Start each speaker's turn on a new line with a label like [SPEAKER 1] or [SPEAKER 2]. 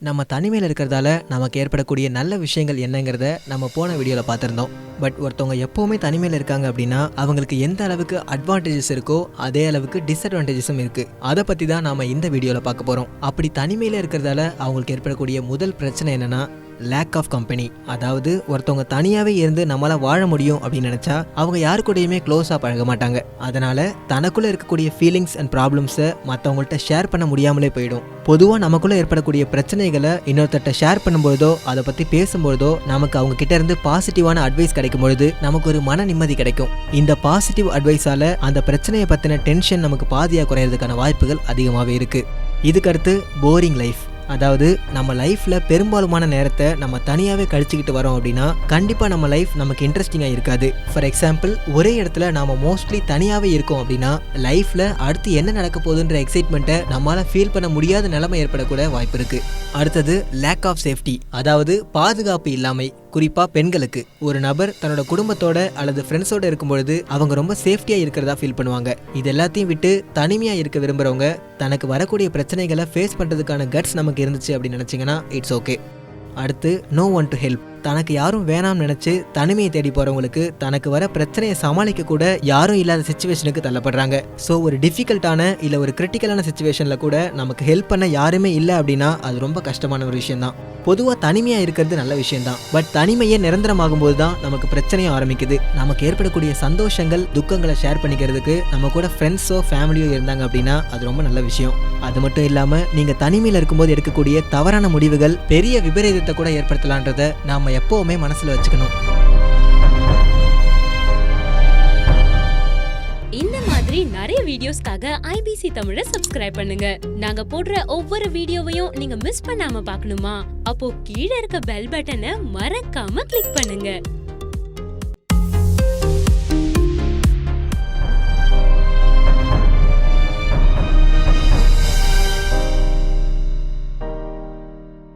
[SPEAKER 1] நம்ம தனிமையில் இருக்கிறதால நமக்கு ஏற்படக்கூடிய நல்ல விஷயங்கள் என்னங்கிறத நம்ம போன வீடியோவில் பார்த்துருந்தோம். பட் ஒருத்தவங்க எப்போவுமே தனிமையில் இருக்காங்க அப்படின்னா அவங்களுக்கு எந்த அளவுக்கு அட்வான்டேஜஸ் இருக்கோ அதே அளவுக்கு டிஸ்அட்வான்டேஜஸும் இருக்குது. அதை பற்றி தான் நாம் இந்த வீடியோவில் பார்க்க போகிறோம். அப்படி தனிமையில் இருக்கிறதால அவங்களுக்கு ஏற்படக்கூடிய முதல் பிரச்சனை என்னென்னா லேக் ஆஃப் கம்பெனி. அதாவது ஒருத்தவங்க தனியாகவே இருந்து நம்மளால் வாழ முடியும் அப்படின்னு நினச்சா அவங்க யாரு கூடயுமே க்ளோஸாக பழக மாட்டாங்க. அதனால் தனக்குள்ளே இருக்கக்கூடிய ஃபீலிங்ஸ் அண்ட் ப்ராப்ளம்ஸை மற்றவங்கள்ட்ட ஷேர் பண்ண முடியாமலே போயிடும். பொதுவாக நமக்குள்ளே ஏற்படக்கூடிய பிரச்சனைகளை இன்னொருத்தட்ட ஷேர் பண்ணும்போதோ அதை பற்றி பேசும்போதோ நமக்கு அவங்க கிட்ட இருந்து பாசிட்டிவான அட்வைஸ் கிடைக்கும் பொழுது நமக்கு ஒரு மன நிம்மதி கிடைக்கும். இந்த பாசிட்டிவ் அட்வைஸால் அந்த பிரச்சனையை பற்றின டென்ஷன் நமக்கு பாதியாக குறையிறதுக்கான வாய்ப்புகள் அதிகமாகவே இருக்குது. இதுக்கடுத்து போரிங் லைஃப். அதாவது நம்ம லைஃப்பில் பெரும்பாலுமான நேரத்தை நம்ம தனியாகவே கழிச்சுக்கிட்டு வரோம் அப்படின்னா கண்டிப்பாக நம்ம லைஃப் நமக்கு இன்ட்ரெஸ்டிங்காக இருக்காது. ஃபார் எக்ஸாம்பிள், ஒரே இடத்துல நாம் மோஸ்ட்லி தனியாகவே இருக்கோம் அப்படின்னா லைஃப்பில் அடுத்து என்ன நடக்க போகுதுன்ற எக்ஸைட்மெண்ட்டை நம்மளால் ஃபீல் பண்ண முடியாத நிலைமை ஏற்படக்கூட வாய்ப்பு இருக்குது. அடுத்தது லேக் ஆஃப் சேஃப்டி. அதாவது பாதுகாப்பு இல்லாமை. குறிப்பாக பெண்களுக்கு ஒரு நபர் தன்னோட குடும்பத்தோட அல்லது ஃப்ரெண்ட்ஸோட இருக்கும்பொழுது அவங்க ரொம்ப சேஃப்டியாக இருக்கிறதா ஃபீல் பண்ணுவாங்க. இது எல்லாத்தையும் விட்டு தனிமையாக இருக்க விரும்புகிறவங்க தனக்கு வரக்கூடிய பிரச்சனைகளை ஃபேஸ் பண்ணுறதுக்கான கட்ஸ் நமக்கு இருந்துச்சு அப்படின்னு நினச்சிங்கன்னா இட்ஸ் ஓகே. அடுத்து நோ ஒன் டு ஹெல்ப். தனக்கு யாரும் வேணாம்னு நினச்சி தனிமையை தேடி போகிறவங்களுக்கு தனக்கு வர பிரச்சனையை சமாளிக்க கூட யாரும் இல்லாத சுச்சுவேஷனுக்கு தள்ளப்படுறாங்க. ஸோ ஒரு டிஃபிகல்ட்டான இல்லை ஒரு கிரிட்டிக்கலான சுச்சுவேஷனில் கூட நமக்கு ஹெல்ப் பண்ண யாருமே இல்லை அப்படின்னா அது ரொம்ப கஷ்டமான ஒரு விஷயம்தான். பொதுவாக தனிமையாக இருக்கிறது நல்ல விஷயம்தான். பட் தனிமையை நிரந்தரமாகும் போது தான் நமக்கு பிரச்சனையும் ஆரம்பிக்குது. நமக்கு ஏற்படக்கூடிய சந்தோஷங்கள் துக்கங்களை ஷேர் பண்ணிக்கிறதுக்கு நம்ம கூட ஃப்ரெண்ட்ஸோ ஃபேமிலியோ இருந்தாங்க அப்படின்னா அது ரொம்ப நல்ல விஷயம். அது மட்டும் இல்லாமல் நீங்கள் தனிமையில் இருக்கும்போது எடுக்கக்கூடிய தவறான முடிவுகள் பெரிய விபரீதத்தை கூட ஏற்படுத்தலான்றதை நாம் எப்பவுமே மனசுல வச்சுக்கணும்.
[SPEAKER 2] இந்த மாதிரி நிறைய வீடியோஸ்க்காக ஐபிசி தமிழை சப்ஸ்கிரைப் பண்ணுங்க. நாங்க போடுற ஒவ்வொரு வீடியோவையும் நீங்க மிஸ் பண்ணாம பார்க்கணுமா? அப்போ கீழே இருக்க பெல் பட்டனை மறக்காம கிளிக் பண்ணுங்க.